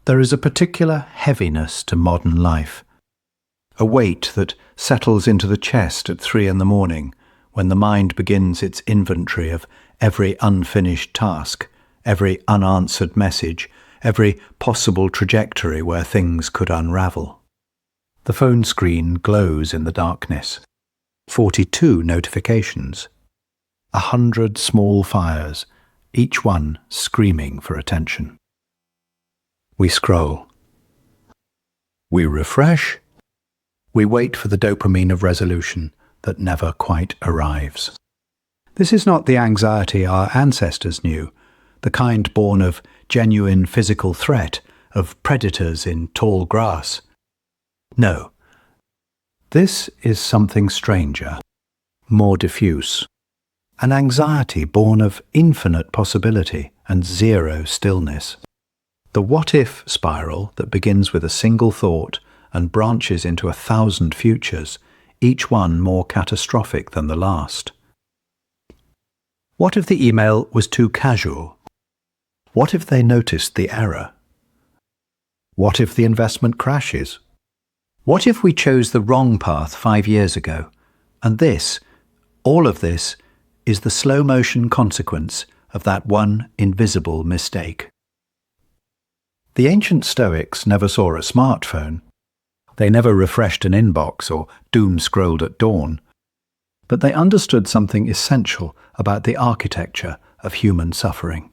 There is a particular heaviness to modern life, a weight that settles into the chest at 3 a.m, when the mind begins its inventory of every unfinished task, every unanswered message, every possible trajectory where things could unravel. The phone screen glows in the darkness. 42 notifications. 100 small fires, each one screaming for attention. We scroll. We refresh. We wait for the dopamine of resolution that never quite arrives. This is not the anxiety our ancestors knew, the kind born of genuine physical threat, of predators in tall grass. No. This is something stranger, more diffuse. An anxiety born of infinite possibility and zero stillness. The what-if spiral that begins with a single thought and branches into 1,000 futures, each one more catastrophic than the last. What if the email was too casual? What if they noticed the error? What if the investment crashes? What if we chose the wrong path 5 years ago? And this, all of this, is the slow-motion consequence of that one invisible mistake. The ancient Stoics never saw a smartphone. They never refreshed an inbox or doom-scrolled at dawn. But they understood something essential about the architecture of human suffering.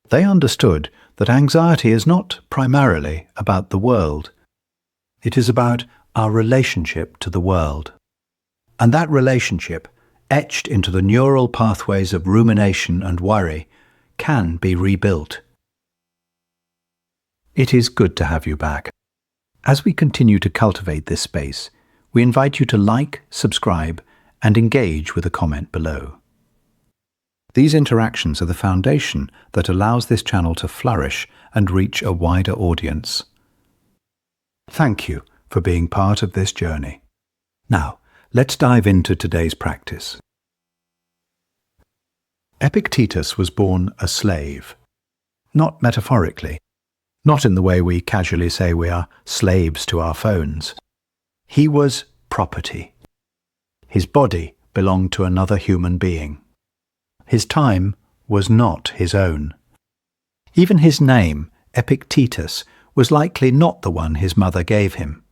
They understood that anxiety is not primarily about the world. It is about our relationship to the world. And that relationship, etched into the neural pathways of rumination and worry, can be rebuilt. It is good to have you back. As we continue to cultivate this space, we invite you to like, subscribe, and engage with a comment below. These interactions are the foundation that allows this channel to flourish and reach a wider audience. Thank you for being part of this journey. Now, let's dive into today's practice. Epictetus was born a slave, not metaphorically, not in the way we casually say we are slaves to our phones. He was property. His body belonged to another human being. His time was not his own. Even his name, Epictetus, was likely not the one his mother gave him.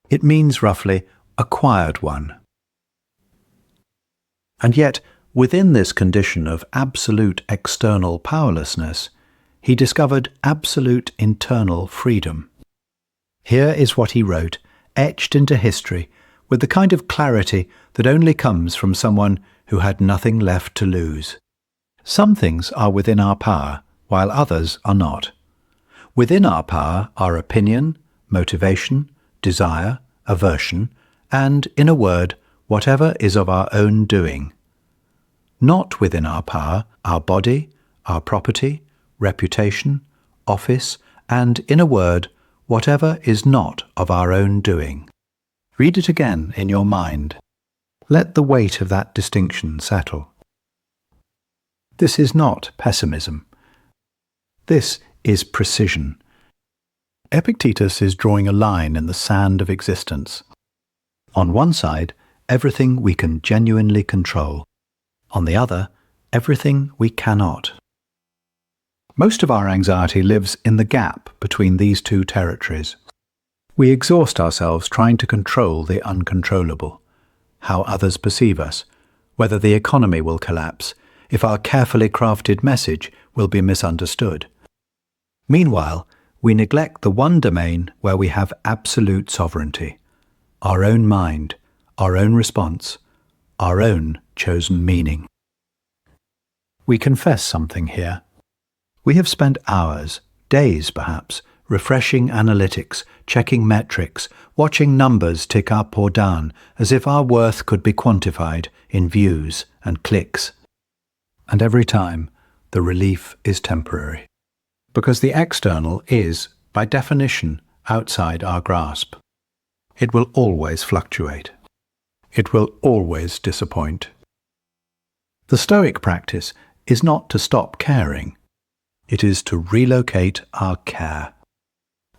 It means roughly acquired one. And yet, within this condition of absolute external powerlessness, he discovered absolute internal freedom. Here is what he wrote, etched into history, with the kind of clarity that only comes from someone who had nothing left to lose. Some things are within our power, while others are not. Within our power are opinion, motivation, desire, aversion, and, in a word, whatever is of our own doing. Not within our power, our body, our property, reputation, office, and, in a word, whatever is not of our own doing. Read it again in your mind. Let the weight of that distinction settle. This is not pessimism. This is precision. Epictetus is drawing a line in the sand of existence. On one side, everything we can genuinely control. On the other, everything we cannot. Most of our anxiety lives in the gap between these two territories. We exhaust ourselves trying to control the uncontrollable, how others perceive us, whether the economy will collapse, if our carefully crafted message will be misunderstood. Meanwhile, we neglect the one domain where we have absolute sovereignty, our own mind, our own response, our own chosen meaning. We confess something here. We have spent hours, days perhaps, refreshing analytics, checking metrics, watching numbers tick up or down, as if our worth could be quantified in views and clicks. And every time, the relief is temporary. Because the external is, by definition, outside our grasp. It will always fluctuate. It will always disappoint. The Stoic practice is not to stop caring. It is to relocate our care.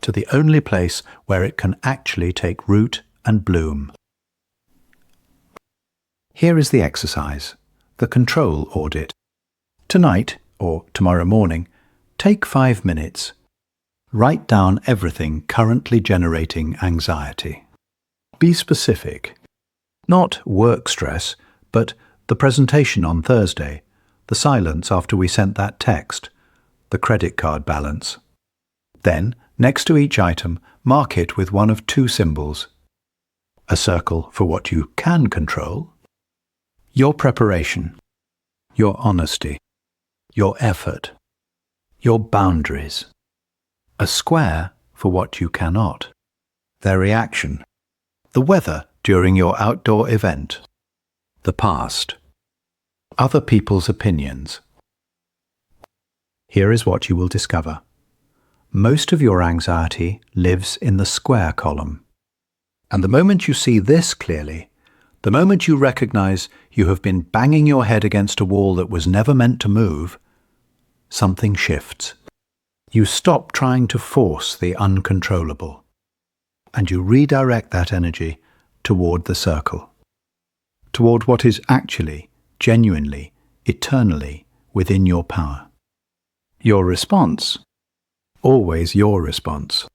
to the only place where it can actually take root and bloom. Here is the exercise, the control audit. Tonight, or tomorrow morning, take 5 minutes. Write down everything currently generating anxiety. Be specific. Not work stress, but the presentation on Thursday, the silence after we sent that text, the credit card balance. Then, next to each item, mark it with one of 2 symbols. A circle for what you can control, your preparation, your honesty, your effort, your boundaries. A square for what you cannot, their reaction, the weather during your outdoor event, the past, other people's opinions. Here is what you will discover. Most of your anxiety lives in the square column. And the moment you see this clearly, the moment you recognize you have been banging your head against a wall that was never meant to move, something shifts. You stop trying to force the uncontrollable, and you redirect that energy toward the circle, toward what is actually, genuinely, eternally within your power. Your response, always your response.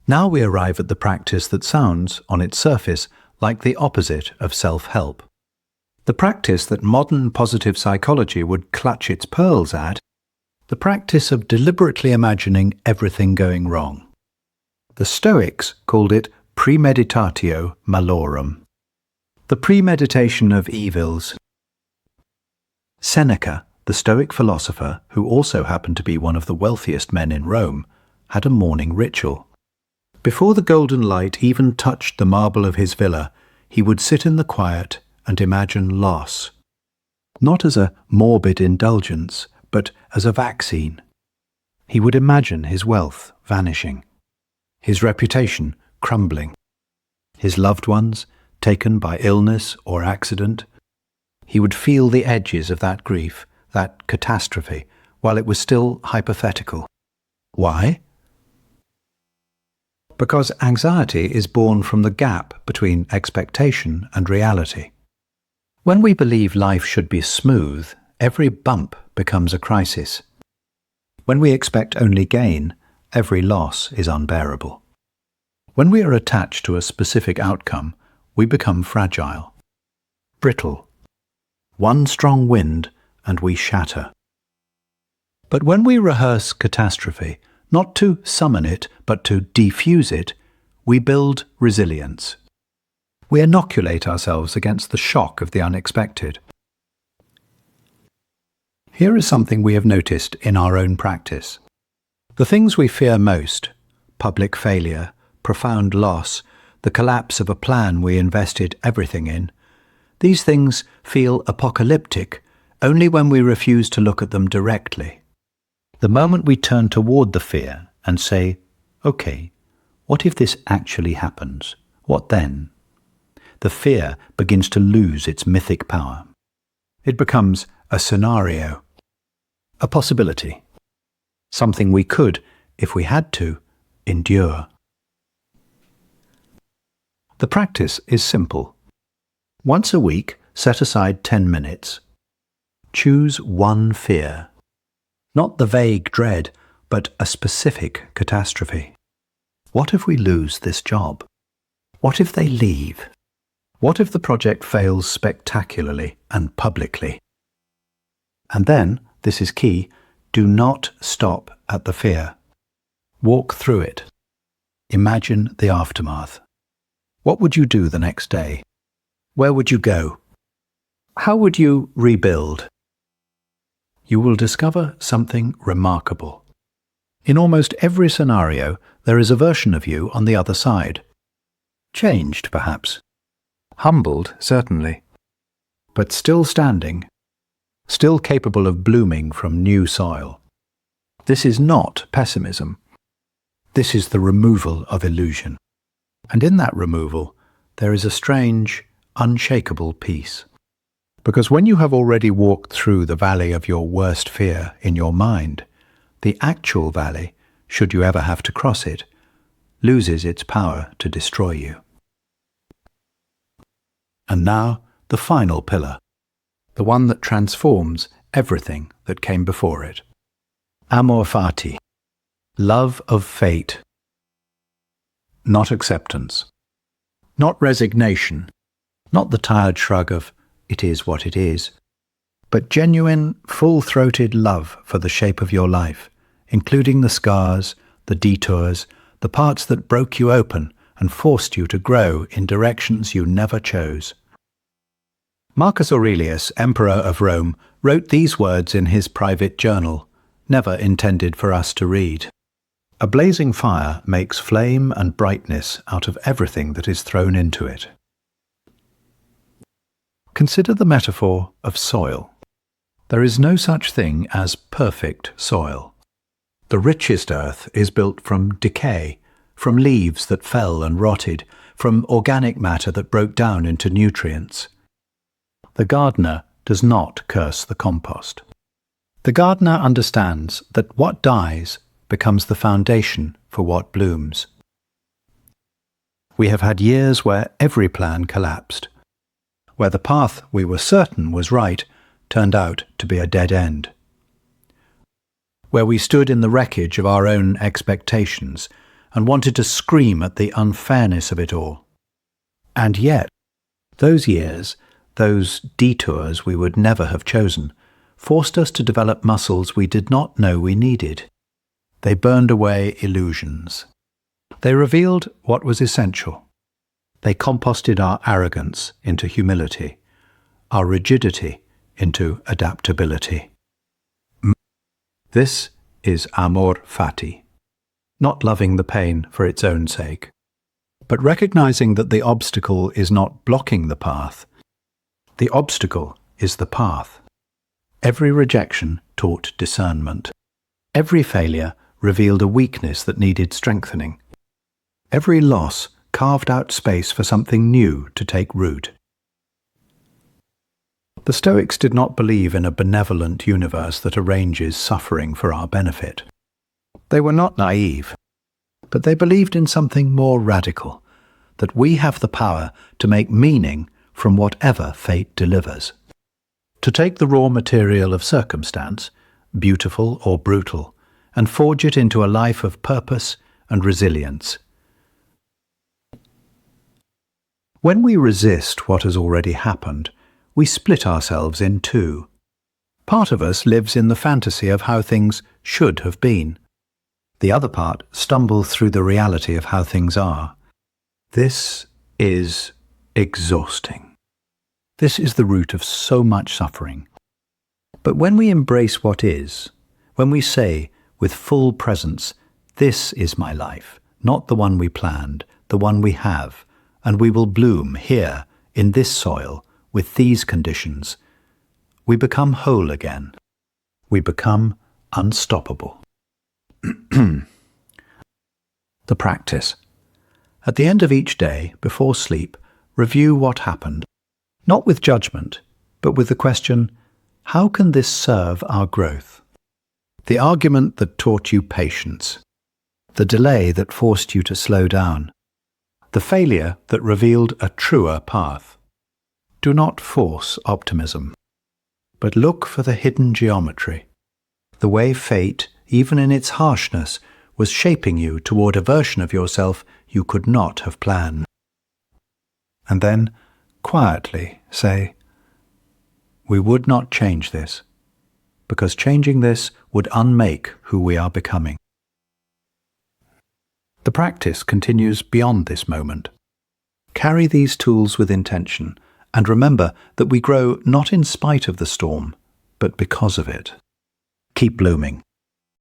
Now we arrive at the practice that sounds, on its surface, like the opposite of self-help. The practice that modern positive psychology would clutch its pearls at, the practice of deliberately imagining everything going wrong. The Stoics called it Premeditatio Malorum, the premeditation of evils. Seneca, the Stoic philosopher, who also happened to be one of the wealthiest men in Rome, had a morning ritual. Before the golden light even touched the marble of his villa, he would sit in the quiet and imagine loss, not as a morbid indulgence, but as a vaccine. He would imagine his wealth vanishing, his reputation crumbling, his loved ones taken by illness or accident. He would feel the edges of that grief, that catastrophe, while it was still hypothetical. Why? Because anxiety is born from the gap between expectation and reality. When we believe life should be smooth, every bump becomes a crisis. When we expect only gain, every loss is unbearable. When we are attached to a specific outcome, we become fragile, brittle. One strong wind and we shatter. But when we rehearse catastrophe, not to summon it, but to defuse it, we build resilience. We inoculate ourselves against the shock of the unexpected. Here is something we have noticed in our own practice. The things we fear most, public failure, profound loss, the collapse of a plan we invested everything in, these things feel apocalyptic only when we refuse to look at them directly. The moment we turn toward the fear and say, okay, what if this actually happens? What then? The fear begins to lose its mythic power. It becomes a scenario, a possibility, something we could, if we had to, endure. The practice is simple. Once a week, set aside 10 minutes. Choose one fear. Not the vague dread, but a specific catastrophe. What if we lose this job? What if they leave? What if the project fails spectacularly and publicly? And then, this is key, do not stop at the fear. Walk through it. Imagine the aftermath. What would you do the next day? Where would you go? How would you rebuild? You will discover something remarkable. In almost every scenario, there is a version of you on the other side. Changed, perhaps. Humbled, certainly. But still standing. Still capable of blooming from new soil. This is not pessimism. This is the removal of illusion. And in that removal, there is a strange, unshakable peace. Because when you have already walked through the valley of your worst fear in your mind, the actual valley should you ever have to cross it, loses its power to destroy you. And now, the final pillar, the one that transforms everything that came before it. Amor Fati, love of fate. Not acceptance, not resignation, not the tired shrug of "it is what it is," but genuine, full-throated love for the shape of your life, including the scars, the detours, the parts that broke you open and forced you to grow in directions you never chose. Marcus Aurelius, Emperor of Rome, wrote these words in his private journal, never intended for us to read. A blazing fire makes flame and brightness out of everything that is thrown into it. Consider the metaphor of soil. There is no such thing as perfect soil. The richest earth is built from decay, from leaves that fell and rotted, from organic matter that broke down into nutrients. The gardener does not curse the compost. The gardener understands that what dies becomes the foundation for what blooms. We have had years where every plan collapsed, where the path we were certain was right turned out to be a dead end, where we stood in the wreckage of our own expectations and wanted to scream at the unfairness of it all. And yet, those years, those detours we would never have chosen, forced us to develop muscles we did not know we needed. They burned away illusions. They revealed what was essential. They composted our arrogance into humility, our rigidity into adaptability. This is Amor Fati, not loving the pain for its own sake, but recognizing that the obstacle is not blocking the path. The obstacle is the path. Every rejection taught discernment. Every failure revealed a weakness that needed strengthening. Every loss carved out space for something new to take root. The Stoics did not believe in a benevolent universe that arranges suffering for our benefit. They were not naive, but they believed in something more radical, that we have the power to make meaning from whatever fate delivers. To take the raw material of circumstance, beautiful or brutal, and forge it into a life of purpose and resilience. When we resist what has already happened, we split ourselves in two. Part of us lives in the fantasy of how things should have been. The other part stumbles through the reality of how things are. This is exhausting. This is the root of so much suffering. But when we embrace what is, when we say with full presence, "This is my life, not the one we planned, the one we have, and we will bloom here, in this soil, with these conditions," we become whole again. We become unstoppable. The practice. At the end of each day, before sleep, review what happened, not with judgment, but with the question, how can this serve our growth? The argument that taught you patience, the delay that forced you to slow down, the failure that revealed a truer path. Do not force optimism, but look for the hidden geometry, the way fate, even in its harshness, was shaping you toward a version of yourself you could not have planned. And then, quietly say, "We would not change this, because changing this would unmake who we are becoming." The practice continues beyond this moment. Carry these tools with intention, and remember that we grow not in spite of the storm, but because of it. Keep blooming.